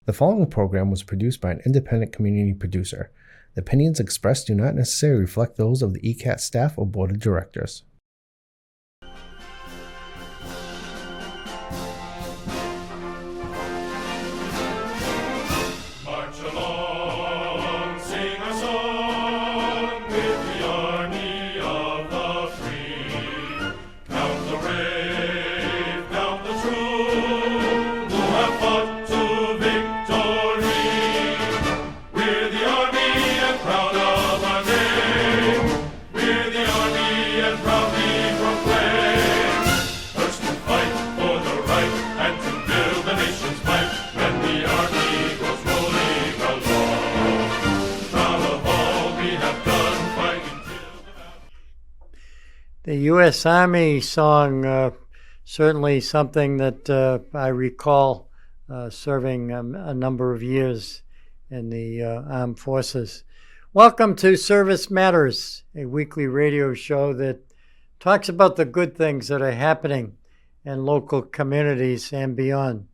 The following program was produced by an independent community producer. The opinions expressed do not necessarily reflect those of the ECAT staff or board of directors. March along, sing a song with the army of the free. Count the brave, count the true, who have fought to victory. We're the army and proud of our name. We're the army and proudly proclaim. First to fight for the right and to build the nation's might. When the army goes rolling along, proud of all we have done, fighting till the battle. The U.S. Army song, certainly something that I recall serving a number of years in the armed forces. Welcome to Service Matters, a weekly radio show that talks about the good things that are happening in local communities and beyond.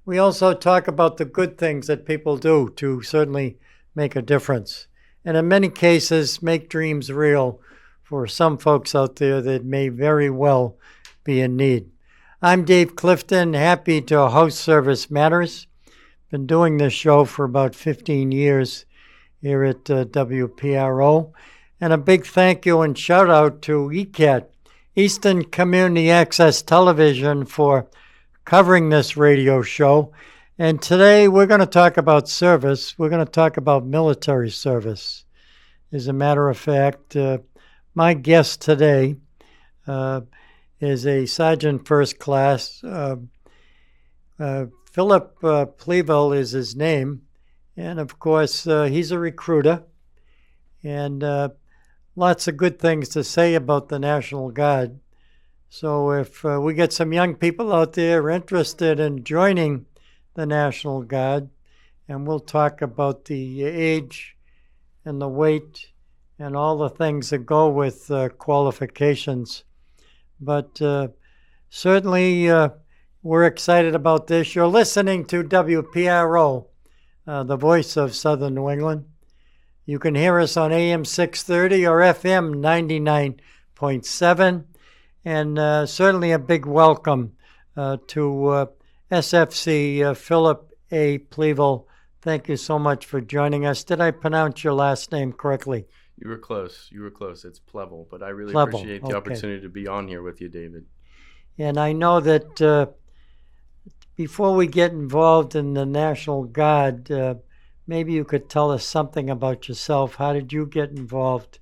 We also talk about the good things that people do to certainly make a difference, and in many cases make dreams real for some folks out there that may very well be in need. I'm Dave Clifton, happy to host Service Matters. Been doing this show for about 15 years here at WPRO. And a big thank you and shout out to ECAT, Easton Community Access Television, for covering this radio show. And today we're going to talk about service. We're going to talk about military service. As a matter of fact, my guest today is a Sergeant First Class. Phillip Plevel is his name. And of course, he's a recruiter. And lots of good things to say about the National Guard. So if we get some young people out there interested in joining the National Guard, and we'll talk about the age and the weight and all the things that go with qualifications. But certainly we're excited about this. You're listening to WPRO, the voice of Southern New England. You can hear us on AM 630 or FM 99.7. And certainly a big welcome to SFC Phillip A. Plevel. Thank you so much for joining us. Did I pronounce your last name correctly? You were close. It's Plevel, but I really Plevel, appreciate the opportunity to be on here with you, David. And I know that before we get involved in the National Guard, maybe you could tell us something about yourself. How did you get involved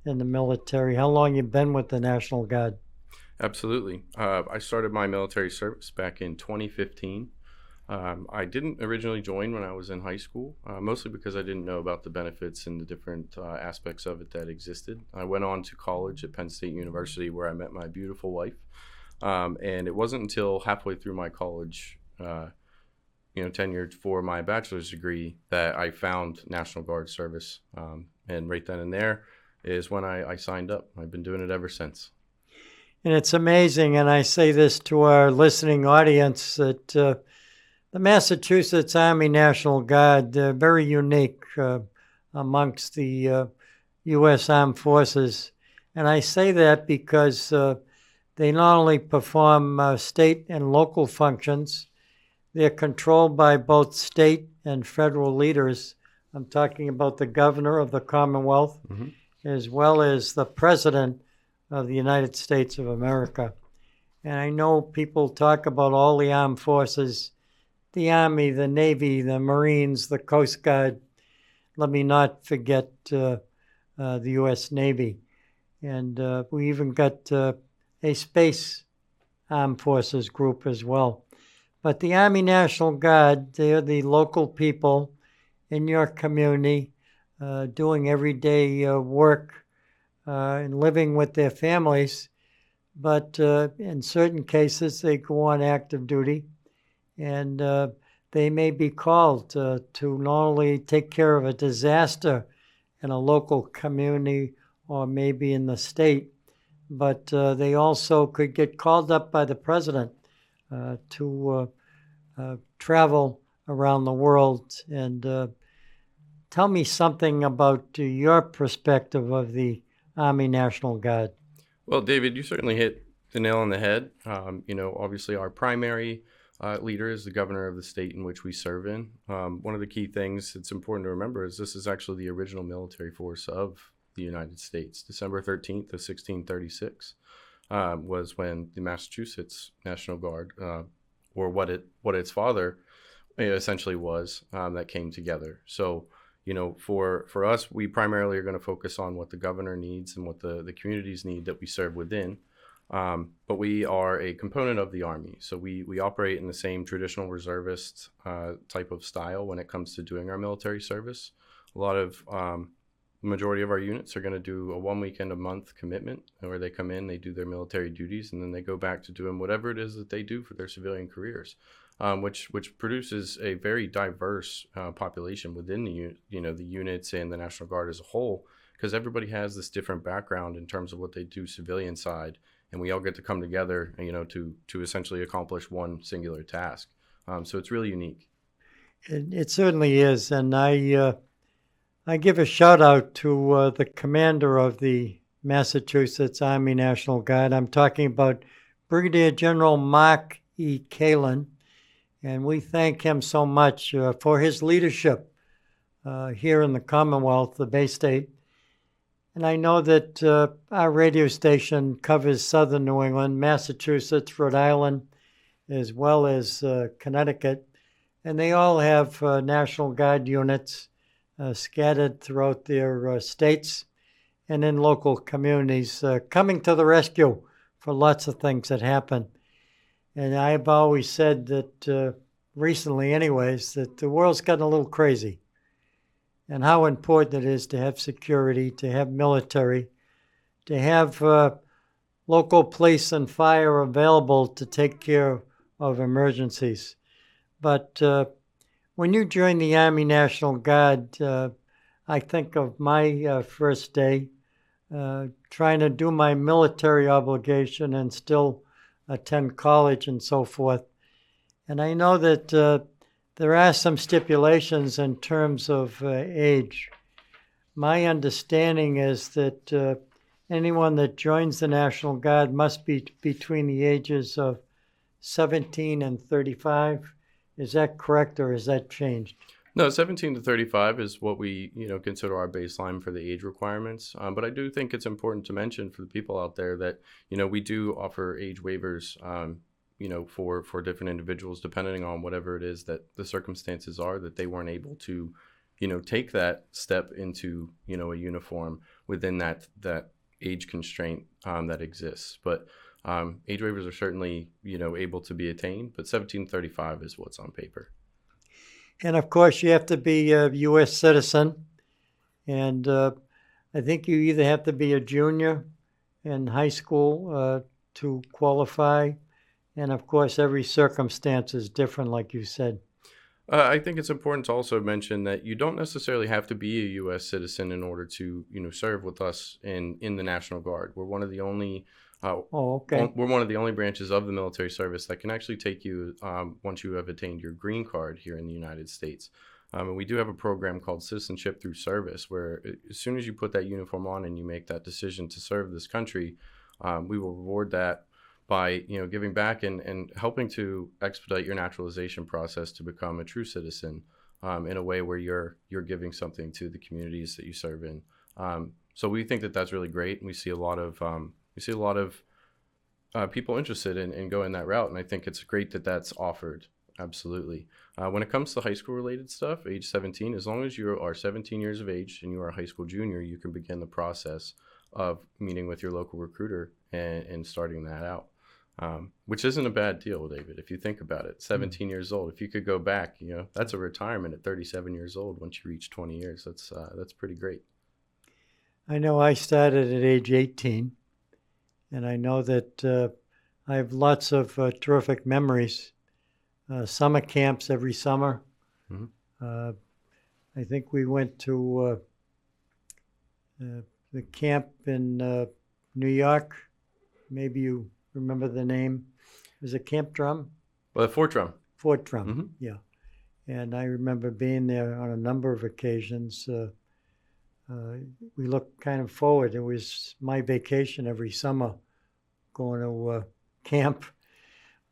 in the military? How long you been with the National Guard? Absolutely. I started my military service back in 2015. I didn't originally join when I was in high school, mostly because I didn't know about the benefits and the different aspects of it that existed. I went on to college at Penn State University where I met my beautiful wife. And it wasn't until halfway through my college, tenure for my bachelor's degree, that I found National Guard service. And right then and there is when I signed up. I've been doing it ever since. And it's amazing, and I say this to our listening audience, that the Massachusetts Army National Guard, they're very unique amongst the U.S. Armed Forces. And I say that because they not only perform state and local functions, they're controlled by both state and federal leaders. I'm talking about the governor of the Commonwealth, as well as the president of the United States of America. And I know people talk about all the armed forces, the Army, the Navy, the Marines, the Coast Guard. Let me not forget the U.S. Navy. And we even got a space armed forces group as well. But the Army National Guard, they're the local people in your community doing everyday work and living with their families. But in certain cases, they go on active duty, and they may be called to not only take care of a disaster in a local community or maybe in the state, but they also could get called up by the president to travel around the world. And tell me something about your perspective of the Army National Guard. Well, David, you certainly hit the nail on the head. Obviously our primary leader is the governor of the state in which we serve in. One of the key things that's important to remember is this is actually the original military force of the United States. December 13th of 1636 was when the Massachusetts National Guard, or what its father essentially was, that came together. So, for us, we primarily are going to focus on what the governor needs and what the communities need that we serve within. But we are a component of the Army. So we operate in the same traditional reservist type of style when it comes to doing our military service. The majority of our units are going to do a 1 weekend a month commitment where they come in, they do their military duties, and then they go back to doing whatever it is that they do for their civilian careers, which produces a very diverse population within the units and the National Guard as a whole, because everybody has this different background in terms of what they do civilian side, and we all get to come together, to essentially accomplish one singular task. So it's really unique. It certainly is, and I give a shout out to the commander of the Massachusetts Army National Guard. I'm talking about Brigadier General Mark E. Kalin, and we thank him so much for his leadership here in the Commonwealth, the Bay State. And I know that our radio station covers southern New England, Massachusetts, Rhode Island, as well as Connecticut, and they all have National Guard units scattered throughout their states and in local communities, coming to the rescue for lots of things that happen. And I've always said that, recently anyways, that the world's gotten a little crazy, and how important it is to have security, to have military, to have local police and fire available to take care of emergencies. But when you join the Army National Guard, I think of my first day, trying to do my military obligation and still attend college and so forth. And I know that there are some stipulations in terms of age. My understanding is that anyone that joins the National Guard must be between the ages of 17 and 35. Is that correct, or has that changed? No, 17 to 35 is what we, consider our baseline for the age requirements. But I do think it's important to mention for the people out there that, we do offer age waivers, for different individuals, depending on whatever it is that the circumstances are, that they weren't able to, take that step into, a uniform within that age constraint that exists. But age waivers are certainly, able to be attained, but 1735 is what's on paper. And of course, you have to be a U.S. citizen. And I think you either have to be a junior in high school to qualify. And of course, every circumstance is different, like you said. I think it's important to also mention that you don't necessarily have to be a U.S. citizen in order to, serve with us in the National Guard. We're one of the only we're one of the only branches of the military service that can actually take you once you have attained your green card here in the United States. And we do have a program called Citizenship Through Service, where as soon as you put that uniform on and you make that decision to serve this country, we will reward that by giving back and helping to expedite your naturalization process to become a true citizen in a way where you're giving something to the communities that you serve in. So we think that that's really great, and we see a lot of people interested in going that route, and I think it's great that that's offered. Absolutely. When it comes to high school related stuff, age 17, as long as you are 17 years of age and you are a high school junior, you can begin the process of meeting with your local recruiter and starting that out. Which isn't a bad deal, David, if you think about it. 17 years old, if you could go back, that's a retirement at 37 years old once you reach 20 years. That's pretty great. I know I started at age 18, and I know that I have lots of terrific memories. Summer camps every summer. Mm-hmm. I think we went to the camp in New York. Maybe you remember the name. Was it Camp Drum? Well, Fort Drum. Fort Drum, mm-hmm. Yeah. And I remember being there on a number of occasions. We looked kind of forward. It was my vacation every summer, going to camp.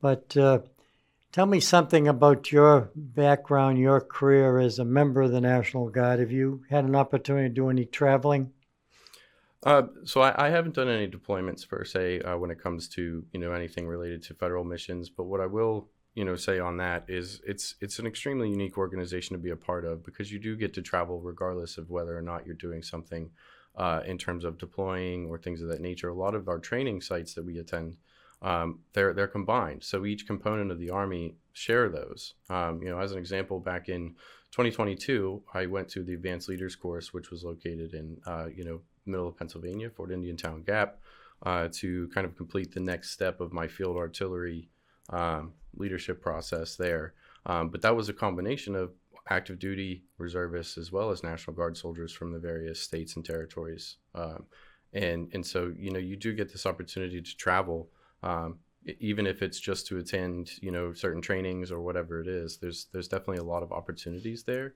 But tell me something about your background, your career as a member of the National Guard. Have you had an opportunity to do any traveling? So I haven't done any deployments per se when it comes to anything related to federal missions. But what I will say on that is it's an extremely unique organization to be a part of, because you do get to travel regardless of whether or not you're doing something in terms of deploying or things of that nature. A lot of our training sites that we attend, they're combined. So each component of the Army share those. As an example, back in 2022, I went to the Advanced Leaders course, which was located in middle of Pennsylvania, Fort Indian Town Gap, to kind of complete the next step of my field artillery leadership process there. But that was a combination of active duty reservists as well as National Guard soldiers from the various states and territories. And so, you do get this opportunity to travel, even if it's just to attend, certain trainings or whatever it is. There's definitely a lot of opportunities there.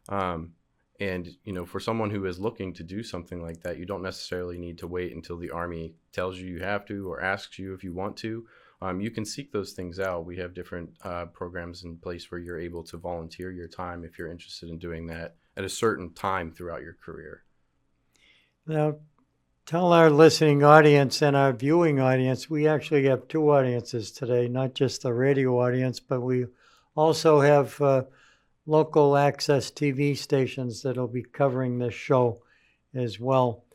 And, for someone who is looking to do something like that, you don't necessarily need to wait until the Army tells you have to or asks you if you want to. You can seek those things out. We have different programs in place where you're able to volunteer your time if you're interested in doing that at a certain time throughout your career. Now, tell our listening audience and our viewing audience, we actually have two audiences today, not just the radio audience, but we also have local access TV stations that will be covering this show as well.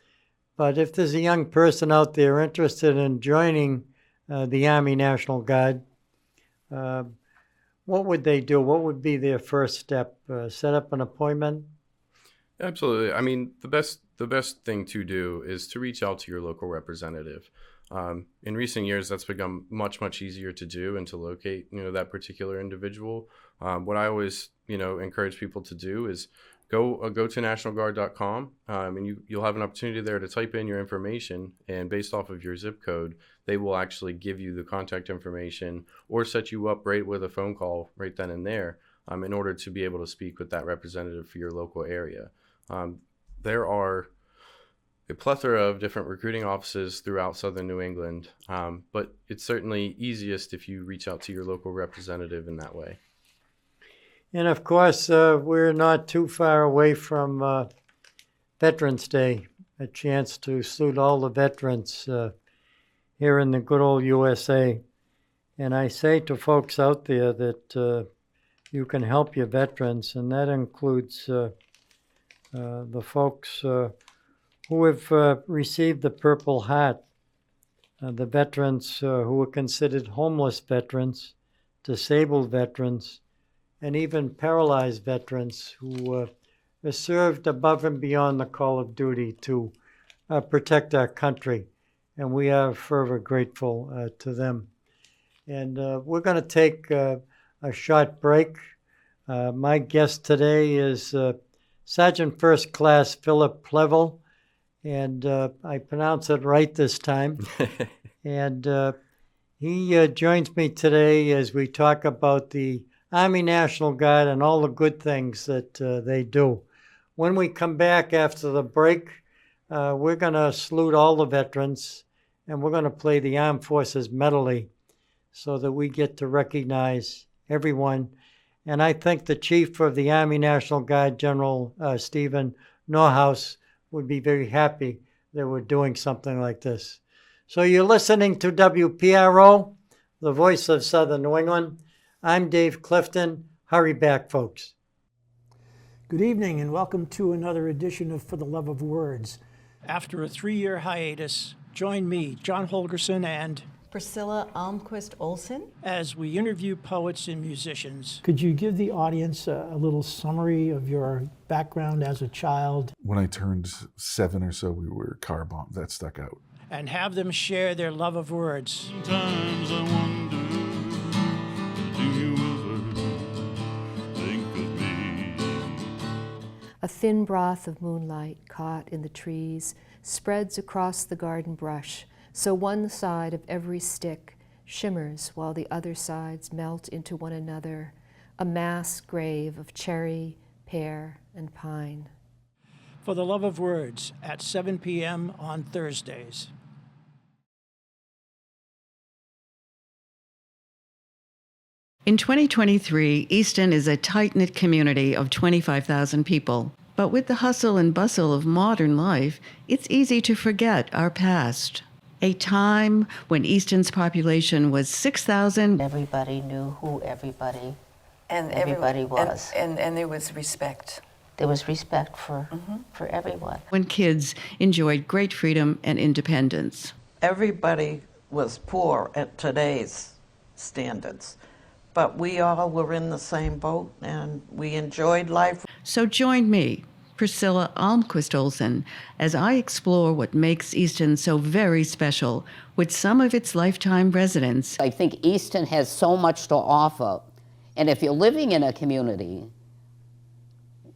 But if there's a young person out there interested in joining the Army National Guard, what would they do? What would be their first step? Set up an appointment? Absolutely. I mean, the best thing to do is to reach out to your local representative. In recent years, that's become much easier to do and to locate, that particular individual. What I always, encourage people to do is go to nationalguard.com, and you'll have an opportunity there to type in your information, and based off of your zip code, they will actually give you the contact information or set you up right with a phone call right then and there, in order to be able to speak with that representative for your local area. There are a plethora of different recruiting offices throughout Southern New England, but it's certainly easiest if you reach out to your local representative in that way. And of course, we're not too far away from Veterans Day, a chance to salute all the veterans here in the good old USA. And I say to folks out there that you can help your veterans, and that includes the folks who have received the Purple Heart, the veterans who are considered homeless veterans, disabled veterans, and even paralyzed veterans who are served above and beyond the call of duty to protect our country. And we are forever grateful to them. And we're going to take a short break. My guest today is Sergeant First Class Phillip Plevel, and I pronounce it right this time. And he joins me today as we talk about the Army National Guard and all the good things that they do. When we come back after the break, we're going to salute all the veterans, and we're going to play the Armed Forces Medley so that we get to recognize everyone. And I think the Chief of the Army National Guard, General Stephen Norhaus, would be very happy that we're doing something like this. So you're listening to WPRO, the voice of Southern New England. I'm Dave Clifton. Hurry back, folks. Good evening and welcome to another edition of For the Love of Words. After a 3-year hiatus, join me, John Holgerson, and Priscilla Almquist Olson, as we interview poets and musicians. Could you give the audience a little summary of your background as a child? When I turned 7 or so, we were car bombed. That stuck out. And have them share their love of words. Sometimes I wonder, do you ever think of me? A thin broth of moonlight caught in the trees spreads across the garden brush, so one side of every stick shimmers while the other sides melt into one another, a mass grave of cherry, pear, and pine. For the Love of Words at 7 p.m. on Thursdays. In 2023, Easton is a tight-knit community of 25,000 people. But with the hustle and bustle of modern life, it's easy to forget our past. A time when Easton's population was 6,000. Everybody knew who everybody everyone was. And there was respect. There was respect for everyone. When kids enjoyed great freedom and independence. Everybody was poor at today's standards, but we all were in the same boat and we enjoyed life. So join me, Priscilla Almquist Olsen, as I explore what makes Easton so very special with some of its lifetime residents. I think Easton has so much to offer, and if you're living in a community,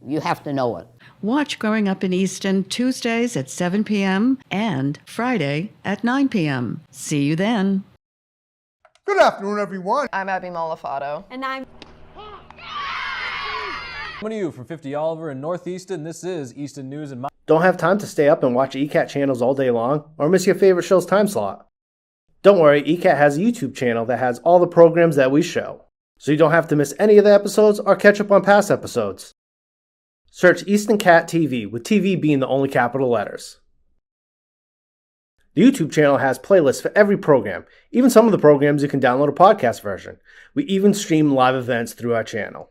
you have to know it. Watch Growing Up in Easton Tuesdays at 7 p.m. and Friday at 9 p.m. See you then. Good afternoon, everyone. I'm Abby Malafato. And I'm coming to you from 50 Oliver in North Easton. This is Easton News and Don't have time to stay up and watch ECAT channels all day long or miss your favorite show's time slot? Don't worry, ECAT has a YouTube channel that has all the programs that we show, so you don't have to miss any of the episodes or catch up on past episodes. Search Easton Cat TV, with TV being the only capital letters. The YouTube channel has playlists for every program, even some of the programs you can download a podcast version. We even stream live events through our channel.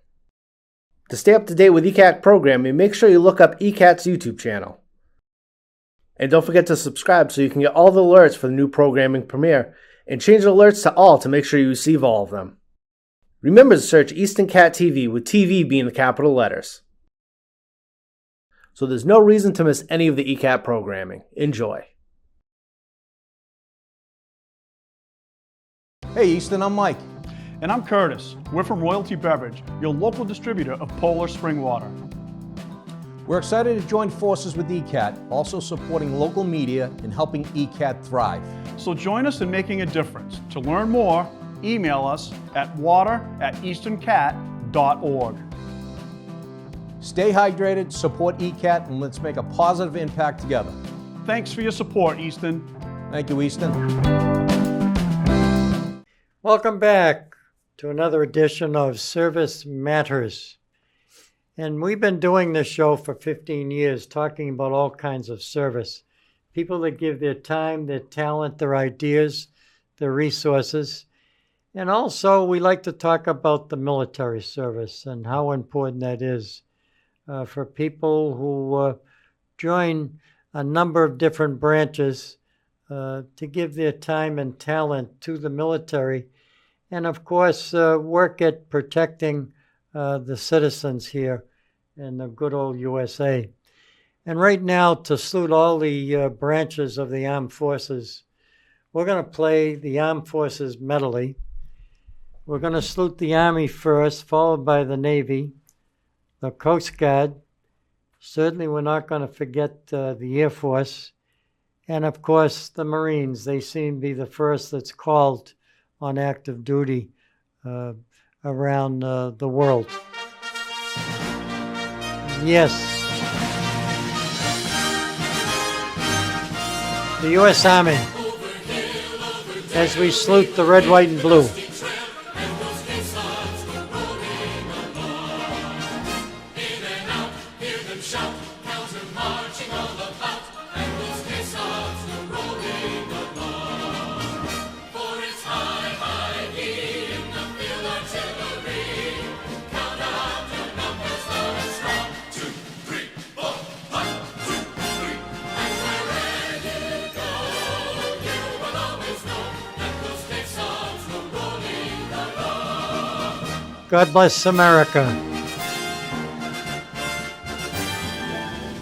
To stay up to date with ECAT programming, make sure you look up ECAT's YouTube channel. And don't forget to subscribe so you can get all the alerts for the new programming premiere, and change the alerts to all to make sure you receive all of them. Remember to search Easton Cat TV, with TV being the capital letters. So there's no reason to miss any of the ECAT programming. Enjoy. Hey Easton, I'm Mike. And I'm Curtis. We're from Royalty Beverage, your local distributor of Polar Spring Water. We're excited to join forces with ECAT, also supporting local media and helping ECAT thrive. So join us in making a difference. To learn more, email us at water@eastoncat.org. Stay hydrated, support ECAT, and let's make a positive impact together. Thanks for your support, Easton. Thank you, Easton. Welcome back to another edition of Service Matters. And we've been doing this show for 15 years, talking about all kinds of service. People that give their time, their talent, their ideas, their resources. And also, we like to talk about the military service and how important that is for people who join a number of different branches to give their time and talent to the military. And of course, work at protecting the citizens here in the good old USA. And right now, to salute all the branches of the armed forces, we're going to play the Armed Forces medley. We're going to salute the Army first, followed by the Navy, the Coast Guard. Certainly, we're not going to forget the Air Force. And of course, the Marines. They seem to be the first that's called on active duty around the world. Yes. The U.S. Army, as we salute the red, white, and blue. God bless America.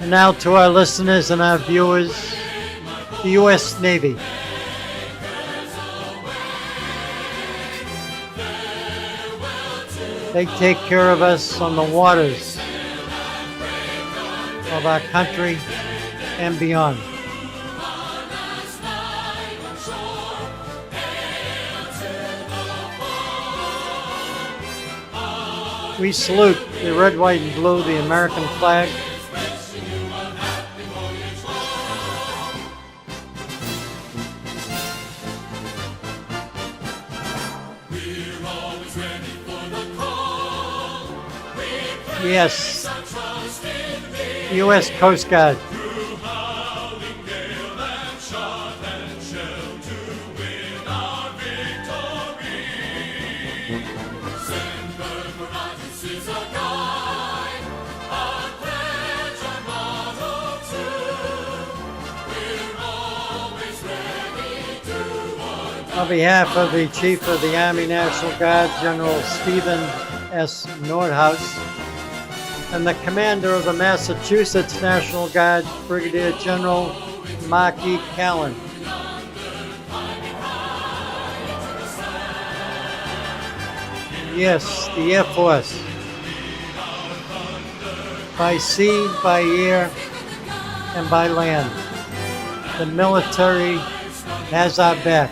And now to our listeners and our viewers, the U.S. Navy. They take care of us on the waters of our country and beyond. We salute the red, white, and blue, the American flag. Yes, U.S. Coast Guard. On behalf of the Chief of the Army National Guard, General Stephen S. Nordhaus, and the Commander of the Massachusetts National Guard, Brigadier General Mark E. Callan. Yes, the Air Force. By sea, by air, and by land. The military has our back.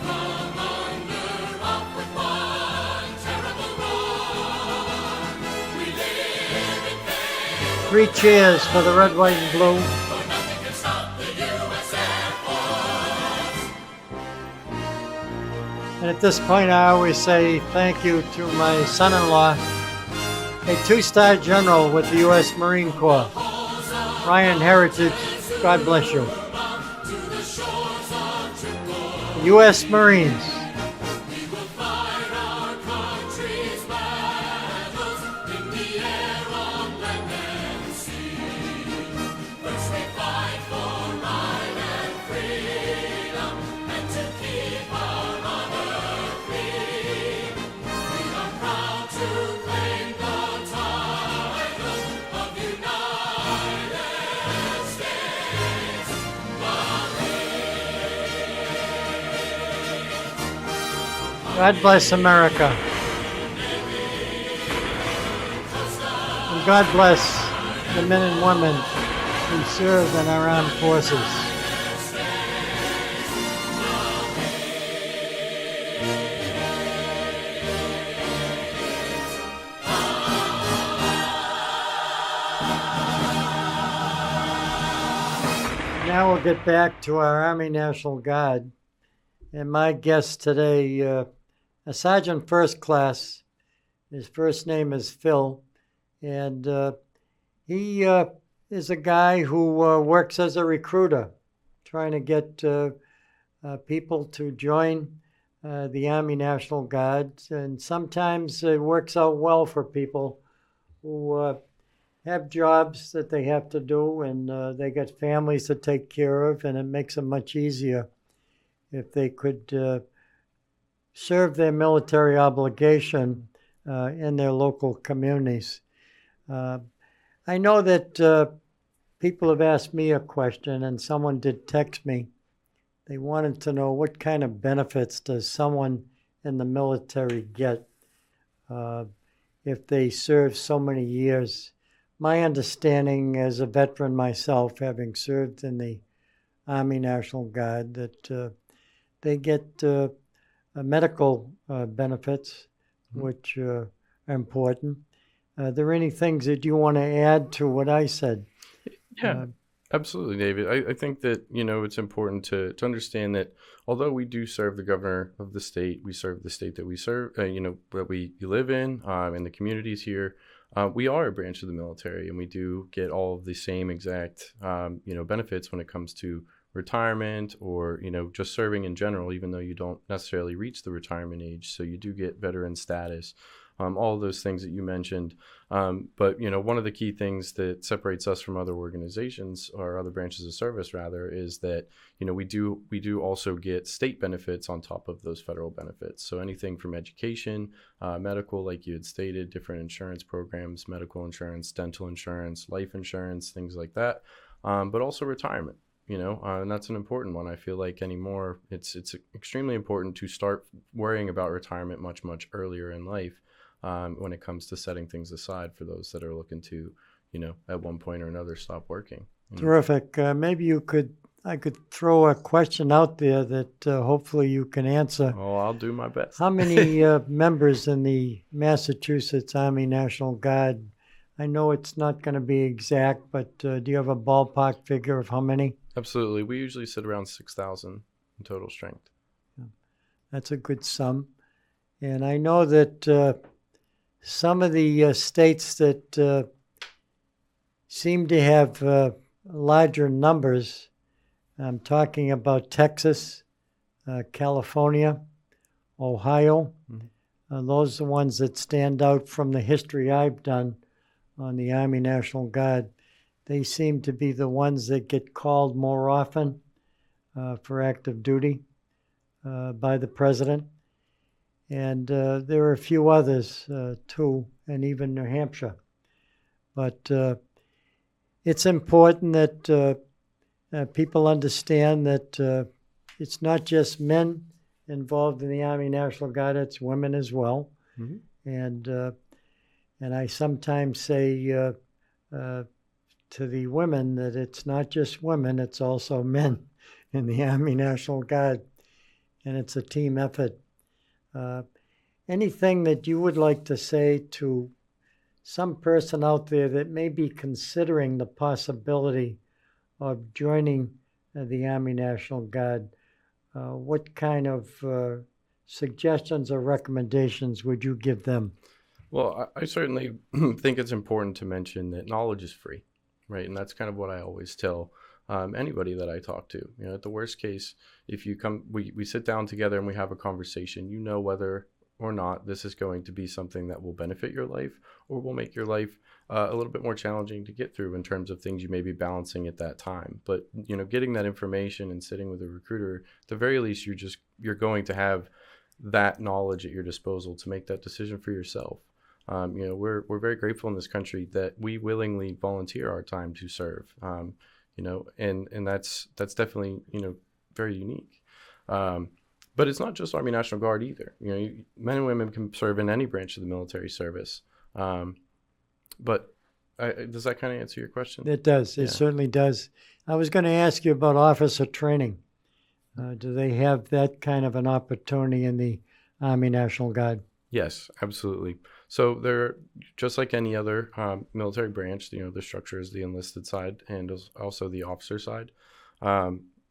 Three cheers for the red, white, and blue. And at this point, I always say thank you to my son-in-law, a two-star general with the U.S. Marine Corps. Ryan Heritage, God bless you. U.S. Marines. God bless America. And God bless the men and women who serve in our armed forces. Now we'll get back to our Army National Guard. And my guest today, a Sergeant First Class. His first name is Phil, and he is a guy who works as a recruiter, trying to get people to join the Army National Guard. And sometimes it works out well for people who have jobs that they have to do, and they got families to take care of, and it makes it much easier if they could serve their military obligation in their local communities. I know that people have asked me a question, and someone did text me. They wanted to know what kind of benefits does someone in the military get if they serve so many years. My understanding as a veteran myself, having served in the Army National Guard, that they get medical benefits, which are important. Are there any things that you want to add to what I said? Yeah, absolutely, David. I think that, it's important to understand that although we do serve the governor of the state, we serve the state that we serve, that we live in the communities here, we are a branch of the military, and we do get all of the same exact, benefits when it comes to retirement or, just serving in general, even though you don't necessarily reach the retirement age. So you do get veteran status, all of those things that you mentioned. But, one of the key things that separates us from other organizations or other branches of service, rather, is that, we do also get state benefits on top of those federal benefits. So anything from education, medical, like you had stated, different insurance programs, medical insurance, dental insurance, life insurance, things like that, but also retirement. And that's an important one. I feel like anymore, it's extremely important to start worrying about retirement much, much earlier in life when it comes to setting things aside for those that are looking to, at one point or another, stop working. Terrific. Maybe you could I could throw a question out there that hopefully you can answer. Oh, I'll do my best. How many members in the Massachusetts Army National Guard? I know it's not going to be exact, but do you have a ballpark figure of how many? Absolutely. We usually sit around 6,000 in total strength. That's a good sum. And I know that some of the states that seem to have larger numbers, I'm talking about Texas, California, Ohio. Those are the ones that stand out from the history I've done on the Army National Guard. They seem to be the ones that get called more often for active duty by the president. And there are a few others too, and even New Hampshire. But it's important that people understand that it's not just men involved in the Army National Guard, it's women as well. And I sometimes say to the women that it's not just women, it's also men in the Army National Guard, and it's a team effort. Anything that you would like to say to some person out there that may be considering the possibility of joining the Army National Guard, what kind of suggestions or recommendations would you give them? Well, I certainly think it's important to mention that knowledge is free, right? And that's kind of what I always tell anybody that I talk to. You know, at the worst case, if you come, we sit down together and we have a conversation, you know whether or not this is going to be something that will benefit your life or will make your life a little bit more challenging to get through in terms of things you may be balancing at that time. But, you know, getting that information and sitting with a recruiter, at the very least, you're going to have that knowledge at your disposal to make that decision for yourself. You know, we're very grateful in this country that we willingly volunteer our time to serve. You know, and that's definitely, you know, very unique. But it's not just Army National Guard either. You know, men and women can serve in any branch of the military service. But does that kind of answer your question? It does. It certainly does. I was going to ask you about officer training. Do they have that kind of an opportunity in the Army National Guard? Yes, absolutely. So they're just like any other military branch. You know, the structure is the enlisted side and also the officer side.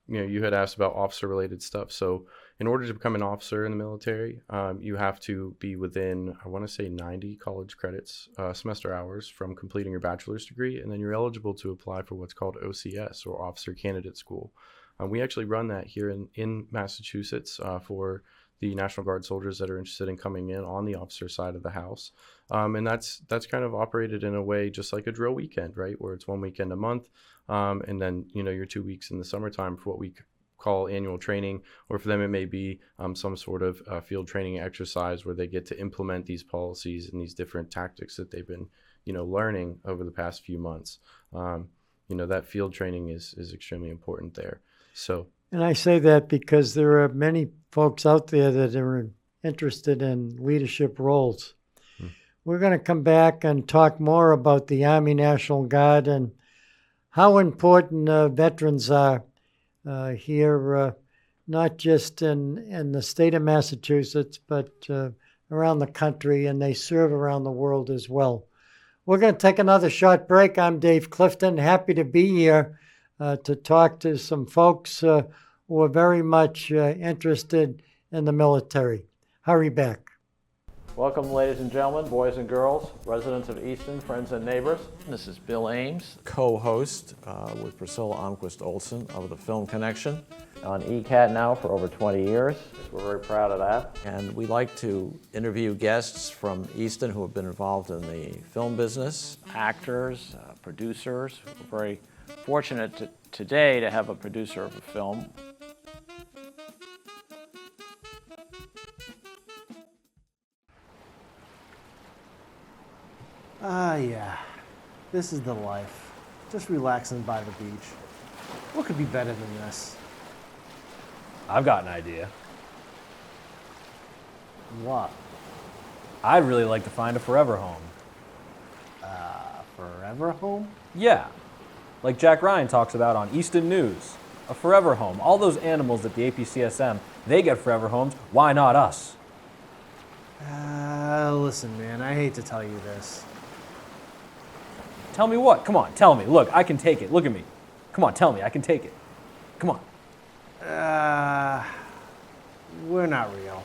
You know, you had asked about officer-related stuff. So in order to become an officer in the military, you have to be within, I want to say 90 college credits, semester hours from completing your bachelor's degree, and then you're eligible to apply for what's called OCS, or Officer Candidate School. We actually run that here in Massachusetts for the National Guard soldiers that are interested in coming in on the officer side of the house. And that's kind of operated in a way just like a drill weekend, right? Where it's one weekend a month. And then, you know, you're 2 weeks in the summertime for what we call annual training, or for them it may be some sort of field training exercise where they get to implement these policies and these different tactics that they've been, you know, learning over the past few months. You know, that field training is extremely important there. So. And I say that because there are many folks out there that are interested in leadership roles. We're going to come back and talk more about the Army National Guard and how important veterans are here, not just in the state of Massachusetts, but around the country, and they serve around the world as well. We're going to take another short break. I'm Dave Clifton, happy to be here to talk to some folks who are very much interested in the military. Hurry back. Welcome, ladies and gentlemen, boys and girls, residents of Easton, friends and neighbors. This is Bill Ames, co-host with Priscilla Almquist Olson of the Film Connection. On ECAT now for over 20 years. We're very proud of that. And we like to interview guests from Easton who have been involved in the film business. Actors, producers. We're very fortunate today to have a producer of a film. Yeah, this is the life. Just relaxing by the beach. What could be better than this? I've got an idea. What? I'd really like to find a forever home. Forever home? Yeah, like Jack Ryan talks about on Easton News. A forever home. All those animals at the APCSM, they get forever homes. Why not us? Listen, man, I hate to tell you this. Tell me what? Come on, tell me. Look, I can take it. Look at me. Come on, tell me. I can take it. Come on. We're not real.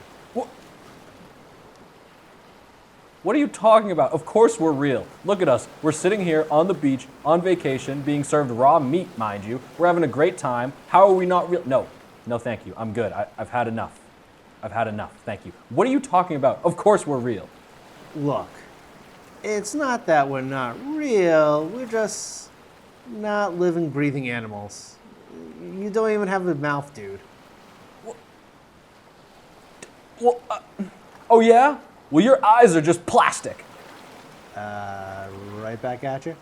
What are you talking about? Of course we're real. Look at us. We're sitting here on the beach, on vacation, being served raw meat, mind you. We're having a great time. How are we not real? No, thank you. I'm good. I've had enough. I've had enough. Thank you. What are you talking about? Of course we're real. Look, it's not that we're not real. We're just not living, breathing animals. You don't even have a mouth, dude. Oh yeah? Well, your eyes are just plastic. Right back at you.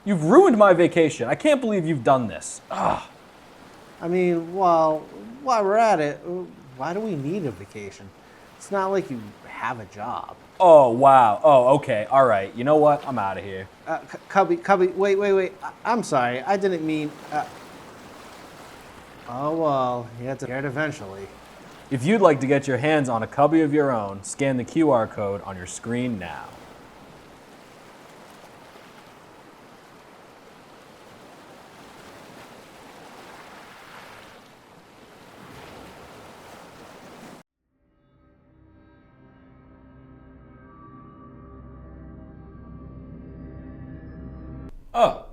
You've ruined my vacation. I can't believe you've done this. I mean, while we're at it, why do we need a vacation? It's not like you have a job. Oh, wow. Oh, okay. All right. You know what? I'm out of here. Cubby, wait. I'm sorry. I didn't mean... Oh, well, you have to get it eventually. If you'd like to get your hands on a cubby of your own, scan the QR code on your screen now. Oh,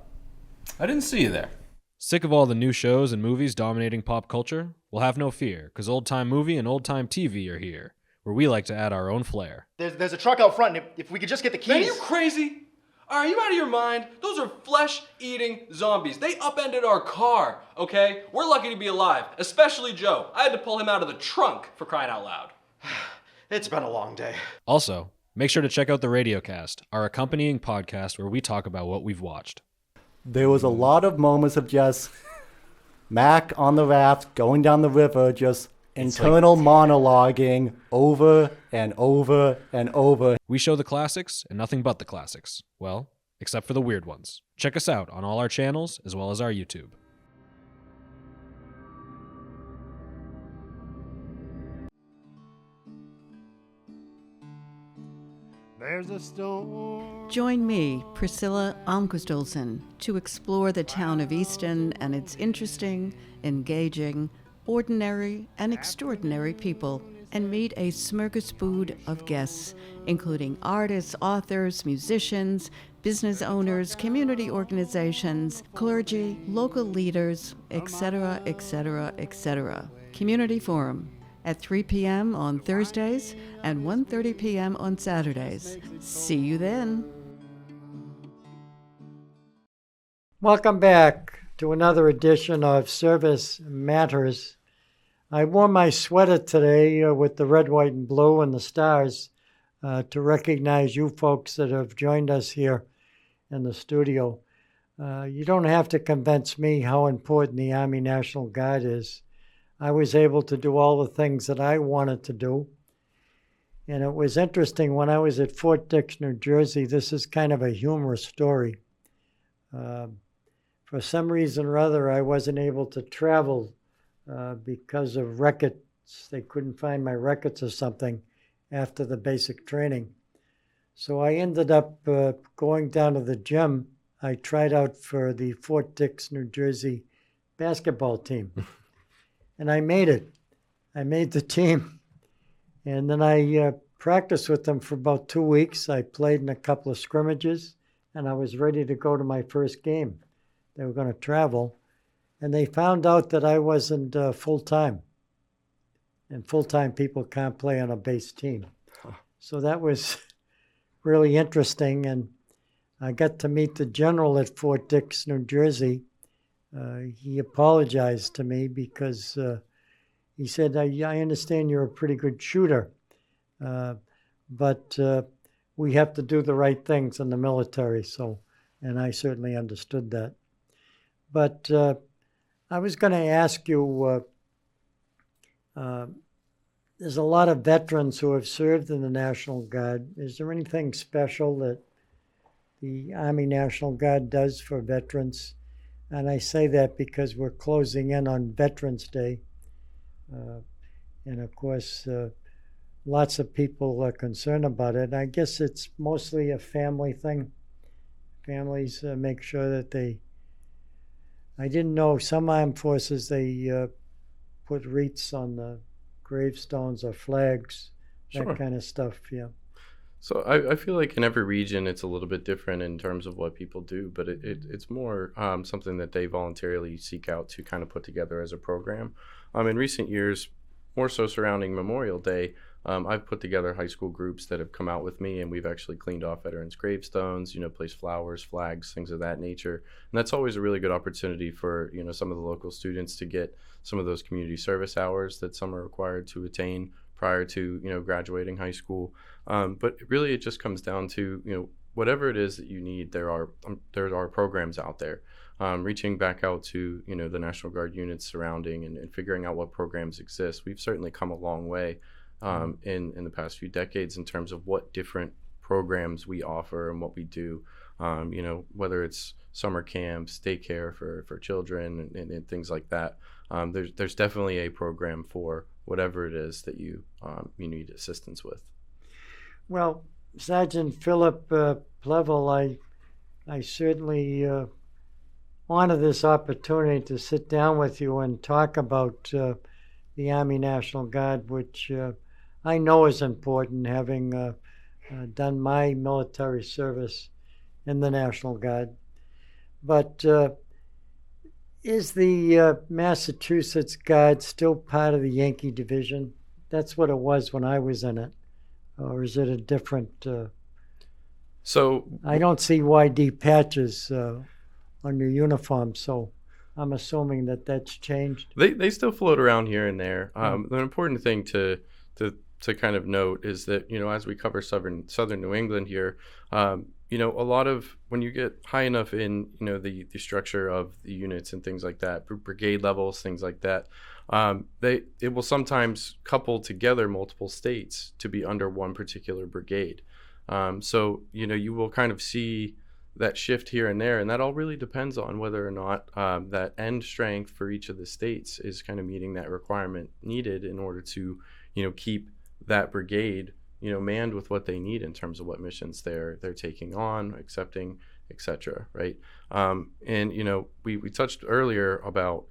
I didn't see you there. Sick of all the new shows and movies dominating pop culture? Well, have no fear, because Old Time Movie and Old Time TV are here, where we like to add our own flair. There's a truck out front, and if we could just get the keys... Man, are you crazy? Are you out of your mind? Those are flesh-eating zombies. They upended our car, okay? We're lucky to be alive, especially Joe. I had to pull him out of the trunk, for crying out loud. It's been a long day. Also, make sure to check out the Radiocast, our accompanying podcast where we talk about what we've watched. There was a lot of moments of just Mac on the raft going down the river, just internal monologuing over and over and over. We show the classics and nothing but the classics. Well, except for the weird ones. Check us out on all our channels as well as our YouTube. There's a storm. Join me, Priscilla Almquist-Olsen, to explore the town of Easton and its interesting, engaging, ordinary, and extraordinary people, and meet a smorgasbord of guests, including artists, authors, musicians, business owners, community organizations, clergy, local leaders, etc., etc., etc. Community Forum at 3 p.m. on Thursdays and 1:30 p.m. on Saturdays. See you then. Welcome back to another edition of Service Matters. I wore my sweater today with the red, white, and blue and the stars to recognize you folks that have joined us here in the studio. You don't have to convince me how important the Army National Guard is. I was able to do all the things that I wanted to do. And it was interesting, when I was at Fort Dix, New Jersey, this is kind of a humorous story. For some reason or other, I wasn't able to travel because of records. They couldn't find my records or something after the basic training. So I ended up going down to the gym. I tried out for the Fort Dix, New Jersey basketball team. And I made it. I made the team. And then I practiced with them for about 2 weeks. I played in a couple of scrimmages, and I was ready to go to my first game. They were going to travel. And they found out that I wasn't full-time. And full-time people can't play on a base team. So that was really interesting. And I got to meet the general at Fort Dix, New Jersey. He apologized to me because he said, I understand you're a pretty good shooter, but we have to do the right things in the military. So, and I certainly understood that. But I was going to ask you, there's a lot of veterans who have served in the National Guard. Is there anything special that the Army National Guard does for veterans. And I say that because we're closing in on Veterans Day. And of course, lots of people are concerned about it. I guess it's mostly a family thing. Families make sure that I didn't know some armed forces, they put wreaths on the gravestones or flags, Sure. that kind of stuff, yeah. So I feel like in every region it's a little bit different in terms of what people do, but it's more something that they voluntarily seek out to kind of put together as a program. In recent years, more so surrounding Memorial Day, I've put together high school groups that have come out with me, and we've actually cleaned off veterans' gravestones, placed flowers, flags, things of that nature. And that's always a really good opportunity for, some of the local students to get some of those community service hours that some are required to attain prior to, graduating high school. But really it just comes down to, whatever it is that you need, there are programs out there. Reaching back out to, the National Guard units surrounding and figuring out what programs exist. We've certainly come a long way in the past few decades in terms of what different programs we offer and what we do. Whether it's summer camps, daycare for children and things like that. There's definitely a program for whatever it is that you need assistance with. Well, Sergeant Phillip Plevel, I certainly honor this opportunity to sit down with you and talk about the Army National Guard, which I know is important, having done my military service in the National Guard. But is the Massachusetts Guard still part of the Yankee Division? That's what it was when I was in it. Or is it a different... So I don't see YD patches on your uniform, so I'm assuming that that's changed. They still float around here and there. The important thing to kind of note is that, as we cover southern New England here, a lot of when you get high enough in, the structure of the units and things like that, brigade levels, things like that, it will sometimes couple together multiple states to be under one particular brigade. So, you will kind of see that shift here and there, and that all really depends on whether or not that end strength for each of the states is kind of meeting that requirement needed in order to, keep that brigade, manned with what they need in terms of what missions they're taking on, accepting, etc. Right? And we touched earlier about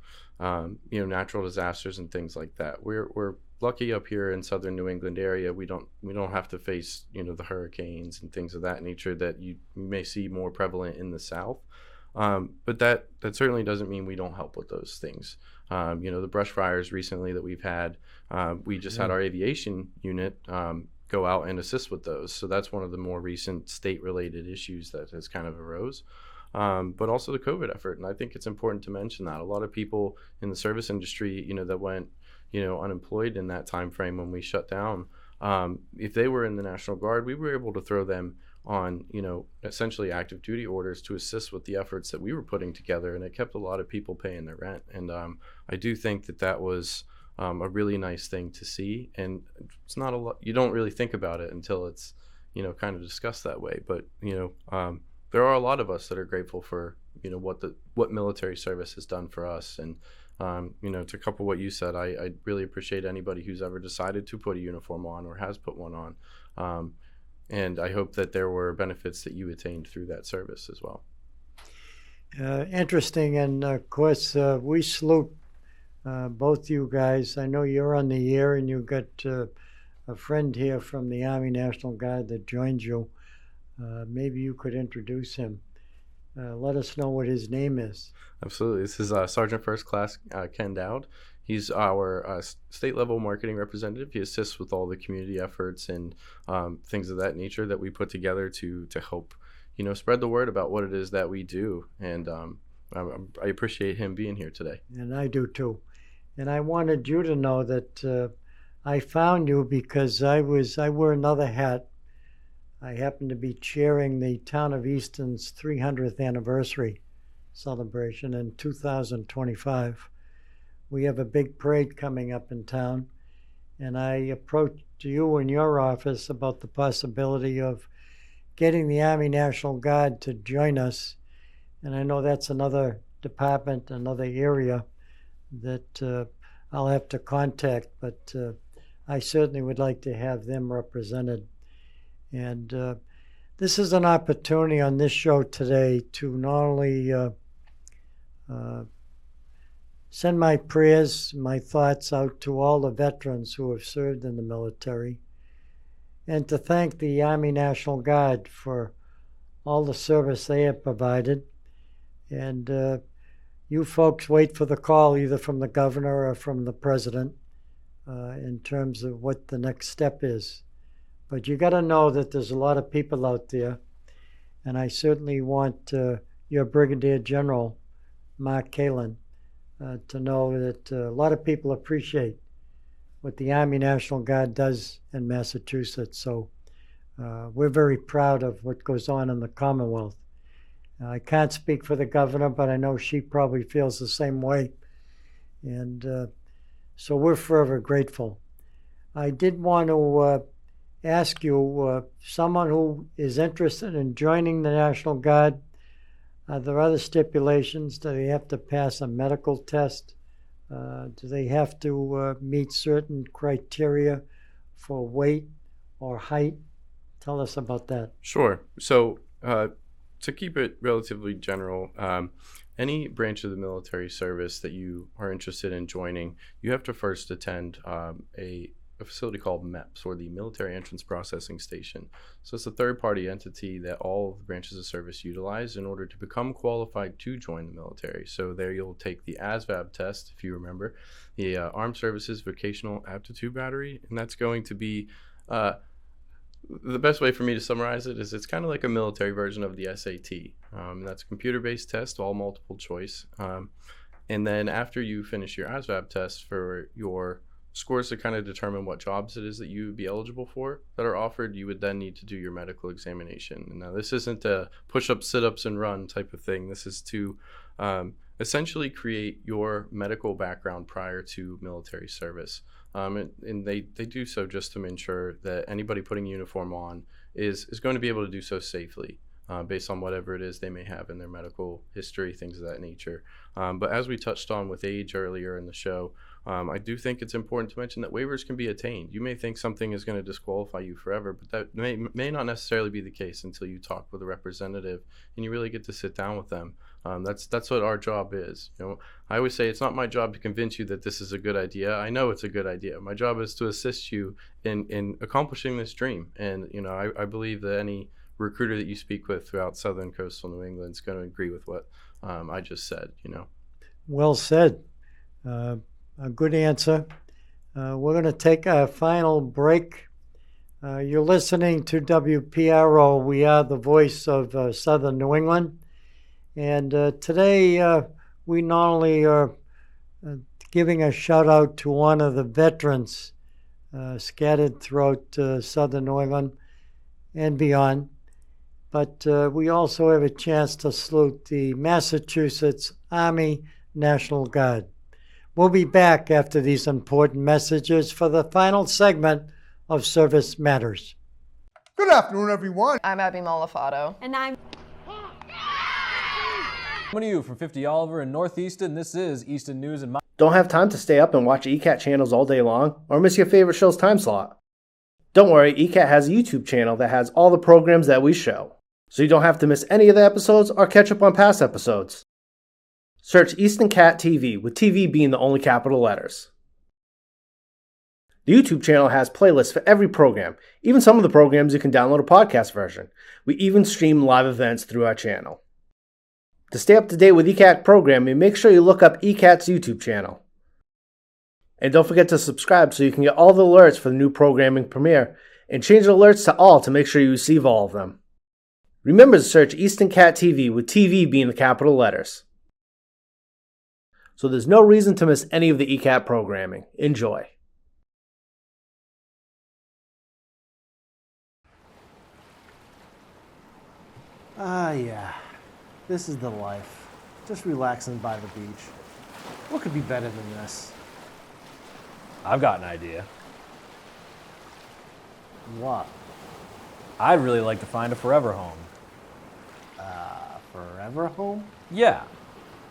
natural disasters and things like that. We're lucky up here in southern New England area. We don't have to face the hurricanes and things of that nature that you may see more prevalent in the South. But that certainly doesn't mean we don't help with those things. The brush fires recently that we've had, we just had our aviation unit go out and assist with those. So that's one of the more recent state-related issues that has kind of arose. But also the COVID effort. And I think it's important to mention that. A lot of people in the service industry, that went, unemployed in that time frame when we shut down, if they were in the National Guard, we were able to throw them on, essentially active duty orders to assist with the efforts that we were putting together. And it kept a lot of people paying their rent. And I do think that was a really nice thing to see. And it's not a lot, you don't really think about it until it's, kind of discussed that way. But, there are a lot of us that are grateful for, what military service has done for us. And, to couple what you said, I really appreciate anybody who's ever decided to put a uniform on or has put one on. And I hope that there were benefits that you attained through that service as well. Interesting. And of course, we salute both you guys. I know you're on the air and you've got a friend here from the Army National Guard that joined you. Maybe you could introduce him. Let us know what his name is. Absolutely. This is Sergeant First Class Ken Dowd. He's our state level marketing representative. He assists with all the community efforts and things of that nature that we put together to help, spread the word about what it is that we do. And I appreciate him being here today. And I do too. And I wanted you to know that I found you because I wear another hat. I happen to be chairing the Town of Easton's 300th anniversary celebration in 2025. We have a big parade coming up in town, and I approached you in your office about the possibility of getting the Army National Guard to join us. And I know that's another department, another area that I'll have to contact, but I certainly would like to have them represented. And this is an opportunity on this show today to not only send my prayers, my thoughts out to all the veterans who have served in the military, and to thank the Army National Guard for all the service they have provided. And you folks wait for the call either from the governor or from the president in terms of what the next step is. But you got to know that there's a lot of people out there, and I certainly want your Brigadier General, Mark Kalin, to know that a lot of people appreciate what the Army National Guard does in Massachusetts. So we're very proud of what goes on in the Commonwealth. I can't speak for the governor, but I know she probably feels the same way. And so we're forever grateful. I did want to ask you, someone who is interested in joining the National Guard, are there other stipulations? Do they have to pass a medical test? Do they have to meet certain criteria for weight or height? Tell us about that. Sure. So to keep it relatively general, any branch of the military service that you are interested in joining, you have to first attend a facility called MEPS, or the Military Entrance Processing Station. So it's a third-party entity that all of the branches of service utilize in order to become qualified to join the military. So there you'll take the ASVAB test, if you remember, the Armed Services Vocational Aptitude Battery, and that's going to be the best way for me to summarize it is it's kind of like a military version of the SAT. That's a computer-based test, all multiple choice. And then after you finish your ASVAB test for your scores to kind of determine what jobs it is that you would be eligible for that are offered, you would then need to do your medical examination. And now this isn't a push-ups, sit-ups, and run type of thing. This is to essentially create your medical background prior to military service. And they do so just to ensure that anybody putting a uniform on is going to be able to do so safely based on whatever it is they may have in their medical history, things of that nature. But as we touched on with age earlier in the show, I do think it's important to mention that waivers can be attained. You may think something is going to disqualify you forever, but that may not necessarily be the case until you talk with a representative and you really get to sit down with them. That's what our job is. You know, I always say it's not my job to convince you that this is a good idea. I know it's a good idea. My job is to assist you in accomplishing this dream. And you know, I believe that any recruiter that you speak with throughout southern coastal New England is going to agree with what I just said. You know. Well said. A good answer. We're going to take a final break. You're listening to WPRO. We are the voice of southern New England. And today we not only are giving a shout out to one of the veterans scattered throughout southern New England and beyond, but we also have a chance to salute the Massachusetts Army National Guard. We'll be back after these important messages for the final segment of Service Matters. Good afternoon, everyone. I'm Abby Malafato. And I'm Coming to you from 50 Oliver in North Easton, this is Easton News and Don't have time to stay up and watch ECAT channels all day long or miss your favorite show's time slot? Don't worry, ECAT has a YouTube channel that has all the programs that we show, so you don't have to miss any of the episodes or catch up on past episodes. Search Easton Cat TV, with TV being the only capital letters. The YouTube channel has playlists for every program, even some of the programs you can download a podcast version. We even stream live events through our channel. To stay up to date with ECAT programming, make sure you look up ECAT's YouTube channel. And don't forget to subscribe so you can get all the alerts for the new programming premiere, and change the alerts to all to make sure you receive all of them. Remember to search Easton Cat TV, with TV being the capital letters. So there's no reason to miss any of the ECAT programming. Enjoy. Yeah. This is the life. Just relaxing by the beach. What could be better than this? I've got an idea. What? I'd really like to find a forever home. Forever home? Yeah,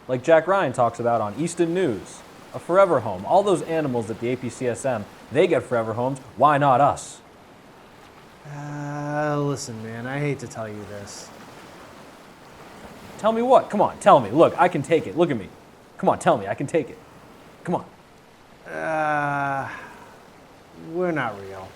like Jack Ryan talks about on Easton News. A forever home. All those animals at the APCSM, they get forever homes. Why not us? Listen, man, I hate to tell you this. Tell me what? Come on, tell me. Look, I can take it. Look at me. Come on, tell me. I can take it. Come on. We're not real.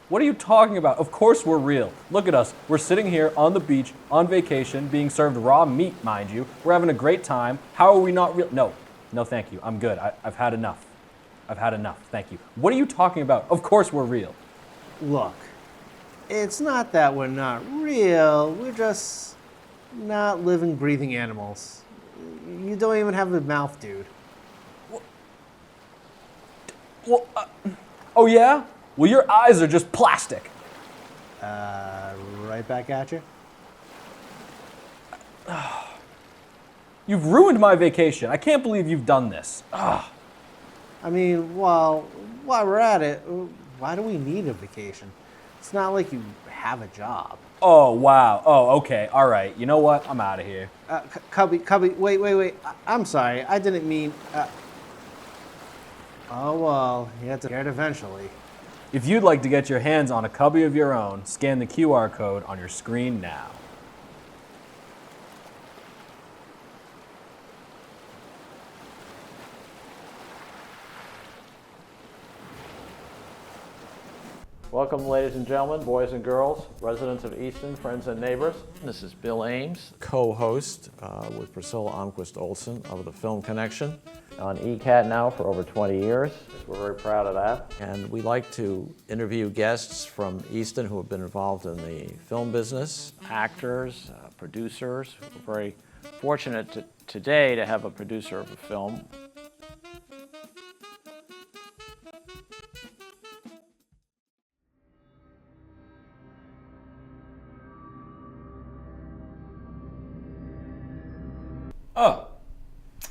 What are you talking about? Of course we're real. Look at us. We're sitting here on the beach, on vacation, being served raw meat, mind you. We're having a great time. How are we not real? No, thank you. I'm good. I've had enough. I've had enough. Thank you. What are you talking about? Of course we're real. Look, it's not that we're not real. We're just not living, breathing animals. You don't even have a mouth, dude. Oh yeah? Well, your eyes are just plastic. Right back at you. You've ruined my vacation. I can't believe you've done this. I mean, while we're at it, why do we need a vacation? It's not like you have a job. Oh, wow. Oh, okay. All right. You know what? I'm out of here. Cubby, wait. I'm sorry. I didn't mean... Oh, well, you have to get it eventually. If you'd like to get your hands on a cubby of your own, scan the QR code on your screen now. Welcome, ladies and gentlemen, boys and girls, residents of Easton, friends and neighbors. This is Bill Ames, co-host with Priscilla Almquist Olson of the Film Connection. On ECAT now for over 20 years. We're very proud of that. And we like to interview guests from Easton who have been involved in the film business. Actors, producers. We're very fortunate today to have a producer of a film. Oh,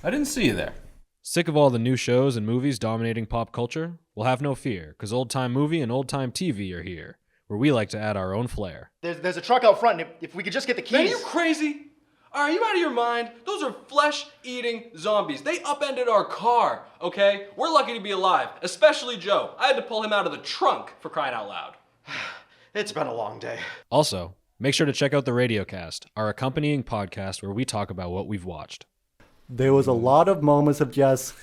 I didn't see you there. Sick of all the new shows and movies dominating pop culture? Well, have no fear, because Old Time Movie and Old Time TV are here, where we like to add our own flair. There's a truck out front, and if we could just get the keys. Man, are you crazy? Are you out of your mind? Those are flesh-eating zombies. They upended our car, okay? We're lucky to be alive, especially Joe. I had to pull him out of the trunk, for crying out loud. It's been a long day. Also, make sure to check out the Radiocast, our accompanying podcast where we talk about what we've watched. There was a lot of moments of just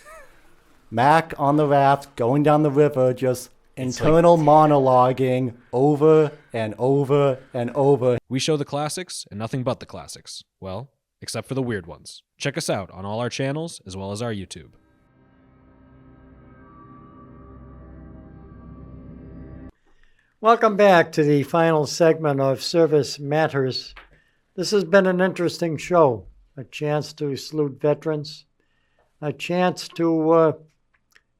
Mac on the raft going down the river, just internal monologuing over and over and over. We show the classics and nothing but the classics. Well, except for the weird ones. Check us out on all our channels as well as our YouTube. Welcome back to the final segment of Service Matters. This has been an interesting show. A chance to salute veterans, a chance to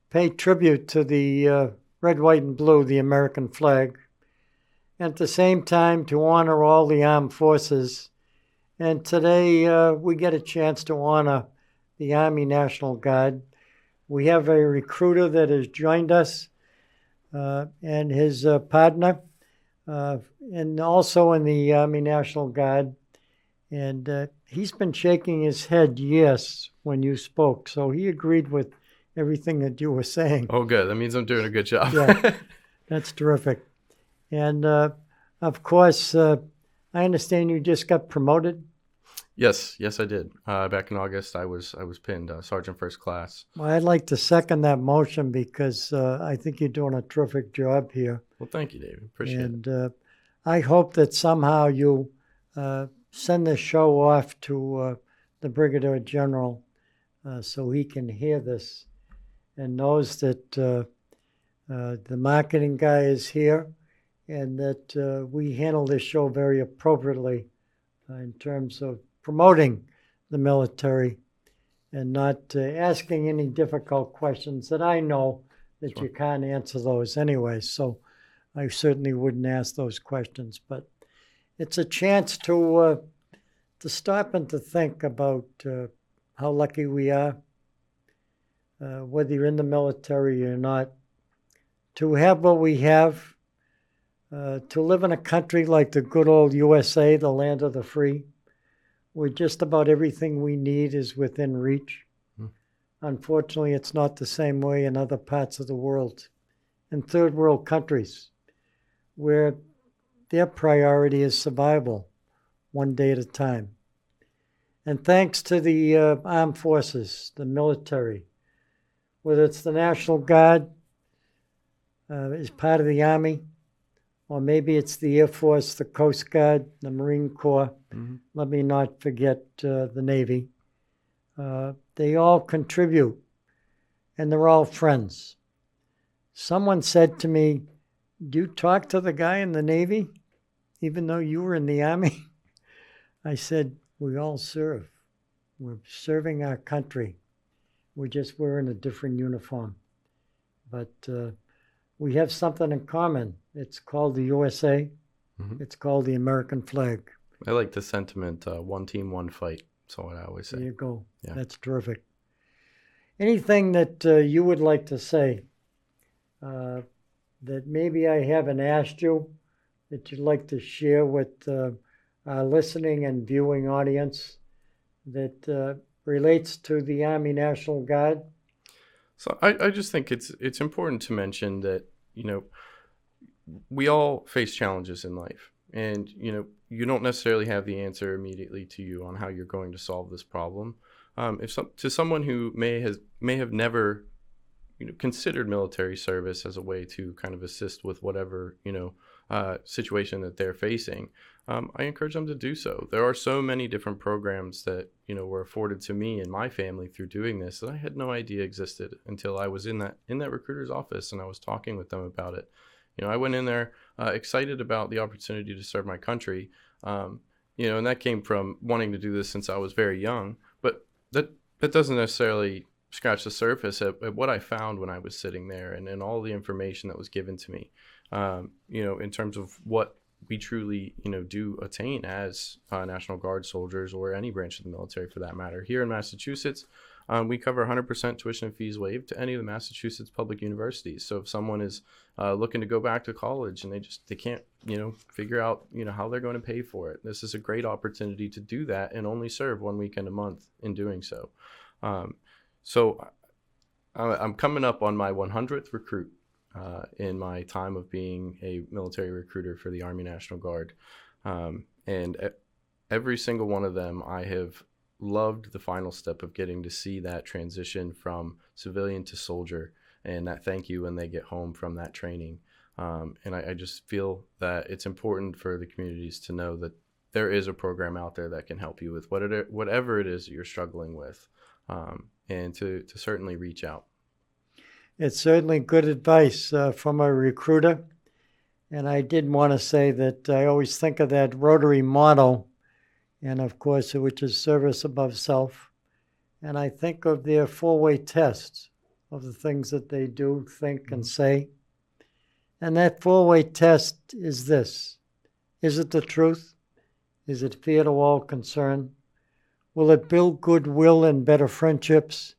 pay tribute to the red, white, and blue, the American flag, and at the same time to honor all the armed forces. And today we get a chance to honor the Army National Guard. We have a recruiter that has joined us and his partner, and also in the Army National Guard. And he's been shaking his head yes when you spoke, so he agreed with everything that you were saying. Oh, good. That means I'm doing a good job. Yeah, that's terrific. And of course, I understand you just got promoted. Yes, I did. Back in August, I was pinned Sergeant First Class. Well, I'd like to second that motion because I think you're doing a terrific job here. Well, thank you, David. Appreciate it. And I hope that somehow you send this show off to the Brigadier General so he can hear this and knows that the marketing guy is here and that we handle this show very appropriately in terms of promoting the military and not asking any difficult questions that I know that you can't answer those anyway. So I certainly wouldn't ask those questions, but it's a chance to stop and to think about how lucky we are, whether you're in the military or not, to have what we have To live in a country like the good old USA, the land of the free, where just about everything we need is within reach. Unfortunately, it's not the same way in other parts of the world, in third world countries, where their priority is survival, one day at a time. And thanks to the armed forces, the military, whether it's the National Guard as part of the Army, or maybe it's the Air Force, the Coast Guard, the Marine Corps, let me not forget the Navy. They all contribute, and they're all friends. Someone said to me, "Do you talk to the guy in the Navy, even though you were in the Army?" I said, "We all serve. We're serving our country. We're just wearing a different uniform. But we have something in common. It's called the USA. It's called the American flag." I like the sentiment, one team, one fight. That's what I always say. There you go. Yeah. That's terrific. Anything that you would like to say that maybe I haven't asked you, that you'd like to share with our listening and viewing audience that relates to the Army National Guard? So I just think it's important to mention that, we all face challenges in life. And, you don't necessarily have the answer immediately to you on how you're going to solve this problem. To someone who may have never, considered military service as a way to kind of assist with whatever, situation that they're facing, I encourage them to do so. There are so many different programs that, were afforded to me and my family through doing this that I had no idea existed until I was in that recruiter's office and I was talking with them about it. I went in there excited about the opportunity to serve my country, and that came from wanting to do this since I was very young. But that doesn't necessarily scratch the surface at what I found when I was sitting there and all the information that was given to me, in terms of what we truly, do attain as National Guard soldiers or any branch of the military for that matter. Here in Massachusetts, we cover 100% tuition and fees waived to any of the Massachusetts public universities. So if someone is looking to go back to college and they can't, figure out, how they're going to pay for it, this is a great opportunity to do that and only serve 1 weekend a month in doing so. So I'm coming up on my 100th recruit in my time of being a military recruiter for the Army National Guard. And every single one of them, I have loved the final step of getting to see that transition from civilian to soldier and that thank you when they get home from that training. And I just feel that it's important for the communities to know that there is a program out there that can help you with whatever it is that you're struggling with, and to certainly reach out. It's certainly good advice from a recruiter. And I did want to say that I always think of that Rotary motto, and of course, which is service above self. And I think of their four-way test of the things that they do, think, and say. And that four-way test is this: is it the truth? Is it fair to all concerned? Will it build goodwill and better friendships?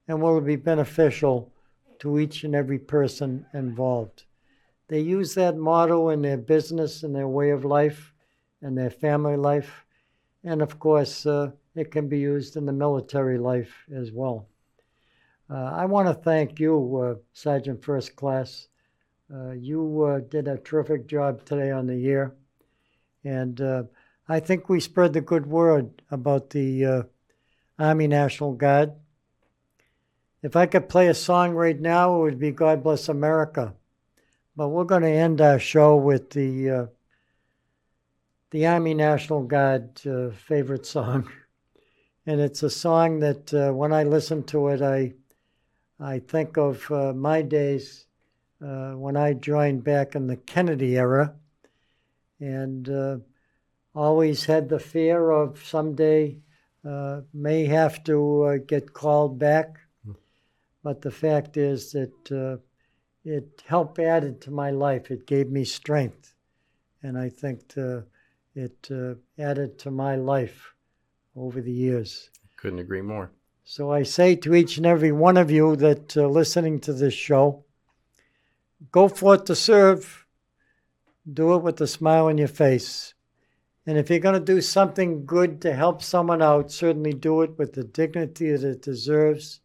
And will it be beneficial to each and every person involved? They use that motto in their business and their way of life and their family life. And of course, it can be used in the military life as well. I want to thank you, Sergeant First Class. You did a terrific job today on the year. And I think we spread the good word about the Army National Guard. If I could play a song right now, it would be God Bless America. But we're going to end our show with the Army National Guard favorite song. And it's a song that when I listen to it, I think of my days when I joined back in the Kennedy era, and always had the fear of someday may have to get called back. But the fact is that it helped added to my life. It gave me strength. And I think it added to my life over the years. Couldn't agree more. So I say to each and every one of you that listening to this show, go forth to serve. do it with a smile on your face. And if you're going to do something good to help someone out, certainly do it with the dignity that it deserves.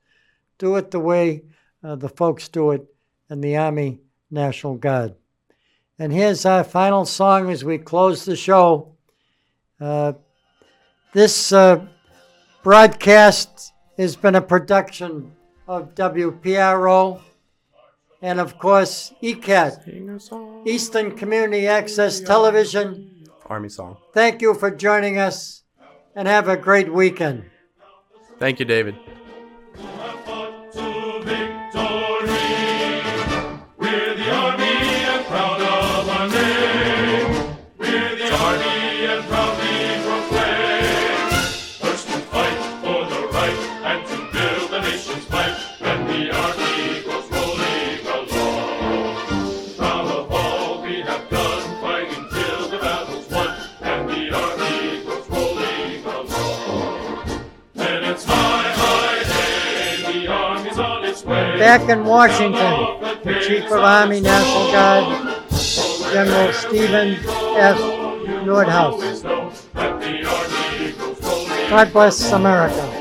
Do it the way the folks do it in the Army National Guard. And here's our final song as we close the show. This broadcast has been a production of WPRO and, of course, ECAT, Easton Community Access Television. Army song. Thank you for joining us, and have a great weekend. Thank you, David. Back in Washington, the Chief of Army National Guard, General Stephen S. Nordhaus. God bless America.